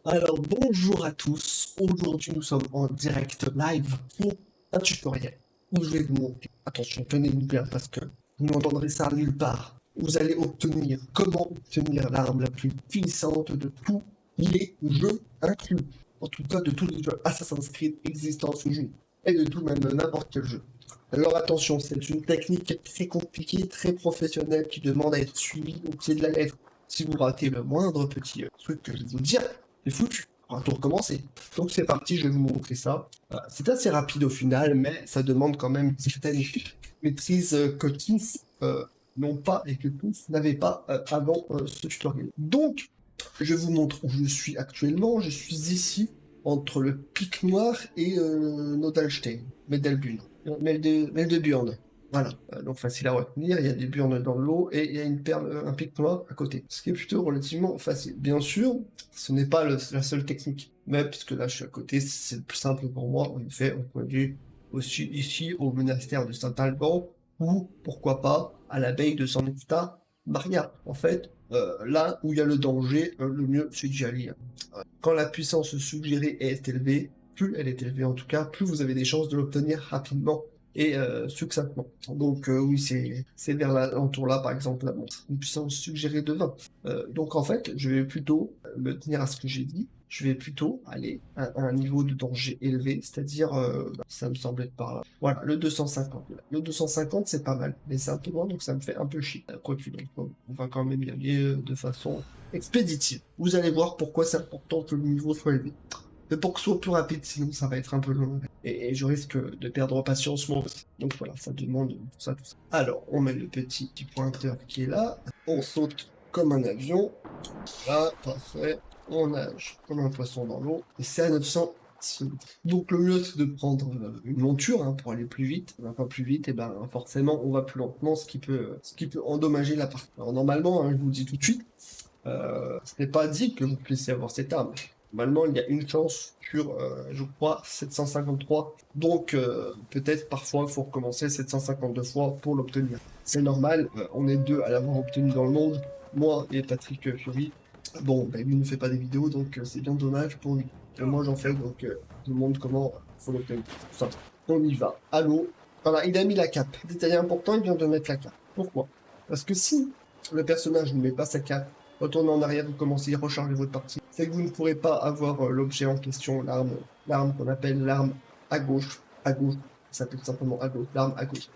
Alors bonjour à tous, aujourd'hui nous sommes en direct live pour un tutoriel où je vais vous montrer, attention tenez-vous bien parce que vous n'entendrez ça nulle part, vous allez obtenir comment obtenir l'arme la plus puissante de tous les jeux inclus, en tout cas de tous les jeux Assassin's Creed existants ce jeu, et de tout même n'importe quel jeu. Alors attention, c'est une technique très compliquée, très professionnelle qui demande à être suivie au pied de la lettre. Si vous ratez le moindre petit truc que je vais vous dire, c'est foutu. On va tout recommencer. Donc c'est parti, je vais vous montrer ça. C'est assez rapide au final, mais ça demande quand même une certaine maîtrise que tous n'ont pas et que tous n'avaient pas avant ce tutoriel. Donc, je vous montre où je suis actuellement. Je suis ici, entre le Pic Noir et Nodalstein, Meldeburn. Voilà, donc facile à retenir, il y a des burnes dans l'eau et il y a une perle, un pic noir à côté. Ce qui est plutôt relativement facile. Bien sûr, ce n'est pas la seule technique. Mais puisque là je suis à côté, c'est le plus simple pour moi. En effet, on peut aller aussi ici au monastère de Saint-Alban ou pourquoi pas à l'abbaye de Santa Maria. En fait, là où il y a le danger, le mieux c'est d'y aller. Quand la puissance suggérée est élevée, plus elle est élevée en tout cas, plus vous avez des chances de l'obtenir rapidement et succinctement. Donc oui, c'est vers l'entour là, par exemple, la montre. Une puissance suggérée de 20. Donc en fait, je vais plutôt me tenir à ce que j'ai dit. Je vais plutôt aller à un niveau de danger élevé, c'est-à-dire, ça me semble être par là. Voilà, le 250. Le 250, c'est pas mal, mais c'est un peu loin, donc ça me fait un peu chier. Quoique, donc, on va quand même y aller de façon expéditive. Vous allez voir pourquoi c'est important que le niveau soit élevé. Mais pour que ce soit plus rapide, sinon ça va être un peu long. Et je risque de perdre patience moi aussi. Donc voilà, ça demande tout ça, tout ça. Alors, on met le petit pointeur qui est là. On saute comme un avion. Là, parfait. On nage comme un poisson dans l'eau. Et c'est à 900. Donc le mieux c'est de prendre une monture hein, pour aller plus vite. On va pas plus vite, et ben forcément on va plus lentement, ce qui peut endommager la partie. Alors normalement, hein, je vous le dis tout de suite, ce n'est pas dit que vous puissiez avoir cette arme. Normalement, il y a une chance sur, je crois, 753. Donc, peut-être parfois, il faut recommencer 752 fois pour l'obtenir. C'est normal, on est deux à l'avoir obtenu dans le monde, moi et Patrick Fury. Bon, ben, lui ne fait pas des vidéos, donc c'est bien dommage pour lui. Moi, j'en fais, donc je vous montre comment il faut l'obtenir. Tout ça. On y va. Allô. Voilà, il a mis la cape. Détail important, il vient de mettre la cape. Pourquoi? Parce que si le personnage ne met pas sa cape, retournez en arrière, vous commencez à recharger votre partie, c'est que vous ne pourrez pas avoir l'objet en question, l'arme qu'on appelle l'arme à gauche, ça s'appelle simplement à gauche, l'arme à gauche.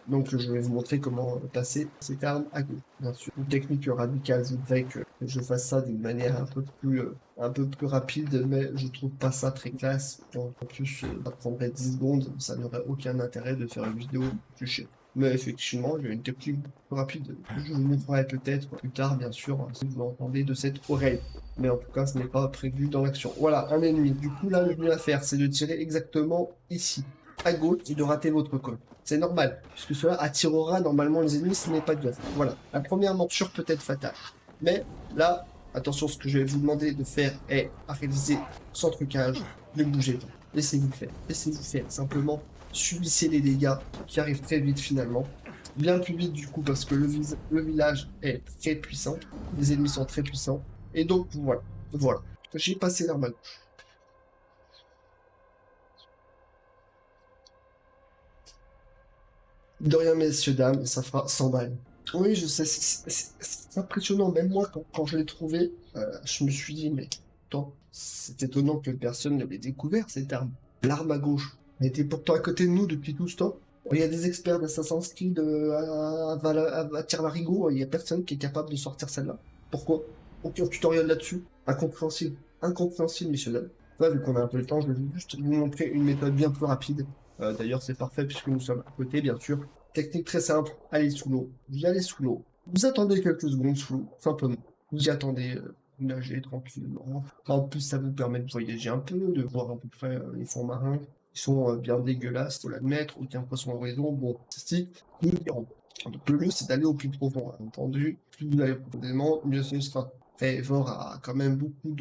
Donc je vais vous montrer comment passer cette arme à gauche, bien sûr. Une technique radicale, je voudrais que je fasse ça d'une manière un peu plus rapide, mais je trouve pas ça très classe. En plus, ça prendrait 10 secondes, ça n'aurait aucun intérêt de faire une vidéo plus chère. Mais effectivement, il y a une technique plus rapide. Je vous montrerai peut-être plus tard, bien sûr, si vous l'entendez de cette oreille. Mais en tout cas, ce n'est pas prévu dans l'action. Voilà, un ennemi. Du coup, là, le mieux à faire, c'est de tirer exactement ici, à gauche, et de rater votre col. C'est normal, puisque cela attirera normalement les ennemis, ce n'est pas grave. Voilà, la première morsure peut être fatale. Mais là, attention, ce que je vais vous demander de faire est à réaliser sans trucage, ne bougez pas. Laissez-vous faire, simplement subissez les dégâts qui arrivent très vite finalement. Bien plus vite du coup parce que le village est très puissant, les ennemis sont très puissants, et donc voilà. J'ai passé l'arme à gauche. De rien messieurs, dames, ça fera 100 balles. Oui, je sais, c'est impressionnant, même moi quand je l'ai trouvé, je me suis dit, mais attends, c'est étonnant que personne ne l'ait découvert cette arme. L'arme à gauche. Elle était pourtant à côté de nous depuis tout ce temps. Il y a des experts d'Assassin's Creed à Tire-Larigot, il y a personne qui est capable de sortir celle-là. Pourquoi? Aucun tutoriel là-dessus. Incompréhensible. Incompréhensible, messieurs dames. Là, vu qu'on a un peu le temps, je vais juste vous montrer une méthode bien plus rapide. D'ailleurs, c'est parfait puisque nous sommes à côté, bien sûr. Technique très simple, allez sous l'eau. Vous allez sous l'eau. Vous attendez quelques secondes sous l'eau, simplement. Vous y attendez, vous nagez tranquillement. En plus, ça vous permet de voyager un peu, de voir à peu près les fonds marins. Ils sont bien dégueulasses, faut l'admettre, aucun poisson en raison, bon, c'est nous dirons. Donc le mieux, c'est d'aller au plus profond, bien entendu. Plus vous allez profondément, mieux ce sera. Après, Evor a quand même beaucoup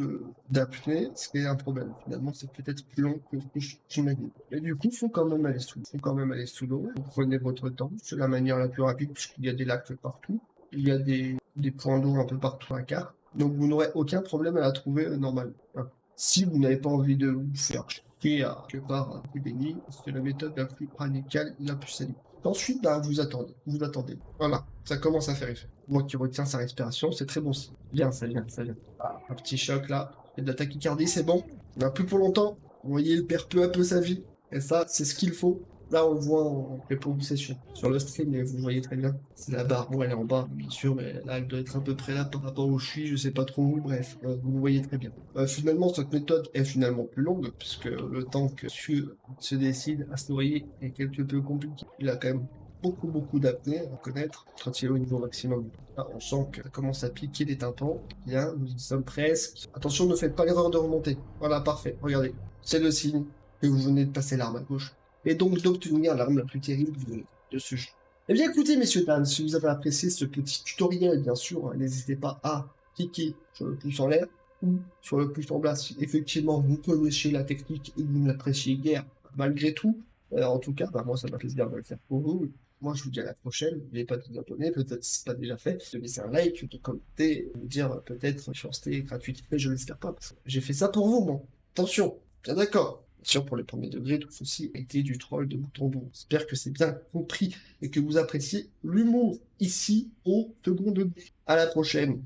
d'apnée, ce qui est un problème. Finalement, c'est peut-être plus long que ce que j'imagine. Et du coup, faut quand même aller sous l'eau. Faut quand même aller sous l'eau. Vous prenez votre temps. C'est la manière la plus rapide puisqu'il y a des lacs partout. Il y a des points d'eau un peu partout à quart. Donc vous n'aurez aucun problème à la trouver normalement. Hein. Si vous n'avez pas envie de vous faire chier à quelque part un coup d'énigme, c'est la méthode la plus radicale, la plus saline. Ensuite, bah, vous attendez, vous attendez. Voilà, ça commence à faire effet. Moi qui retiens sa respiration, c'est très bon signe. Bien, ça vient, ça vient. Ah, un petit choc là, et de la tachycardie, c'est bon. On n'a plus pour longtemps. Vous voyez, il perd peu à peu sa vie. Et ça, c'est ce qu'il faut. Là, on le voit en session. Sur le stream, et vous voyez très bien. C'est la barre. Bon, elle est en bas, bien sûr, mais là, elle doit être à peu près là par rapport où je suis, je sais pas trop où. Bref, vous le voyez très bien. Finalement, cette méthode est finalement plus longue, puisque le temps que Monsieur se décide à se noyer est quelque peu compliqué. Il a quand même beaucoup d'apnée à connaître quand il est au niveau maximum. Là, on sent que ça commence à piquer des tympans. Bien, nous y sommes presque. Attention, ne faites pas l'erreur de remonter. Voilà, parfait. Regardez. C'est le signe que vous venez de passer l'arme à gauche et donc d'obtenir l'arme la plus terrible de ce jeu. Eh bien écoutez messieurs dames, si vous avez apprécié ce petit tutoriel, bien sûr, n'hésitez pas à cliquer sur le pouce en l'air ou sur le pouce en bas si effectivement vous connaissez la technique et vous ne l'appréciez guère malgré tout. En tout cas, bah, moi ça m'a fait plaisir de le faire pour vous. Moi je vous dis à la prochaine, n'oubliez pas de vous abonner, peut-être si ce n'est pas déjà fait, de laisser un like, de commenter, de dire peut-être chanceté gratuite, mais je l'espère pas, parce que j'ai fait ça pour vous, moi. Attention, bien d'accord. Bien sûr, pour les premiers degrés, tout ceci a été du troll de bout en bout. J'espère que c'est bien compris et que vous appréciez l'humour ici au second degré. À la prochaine.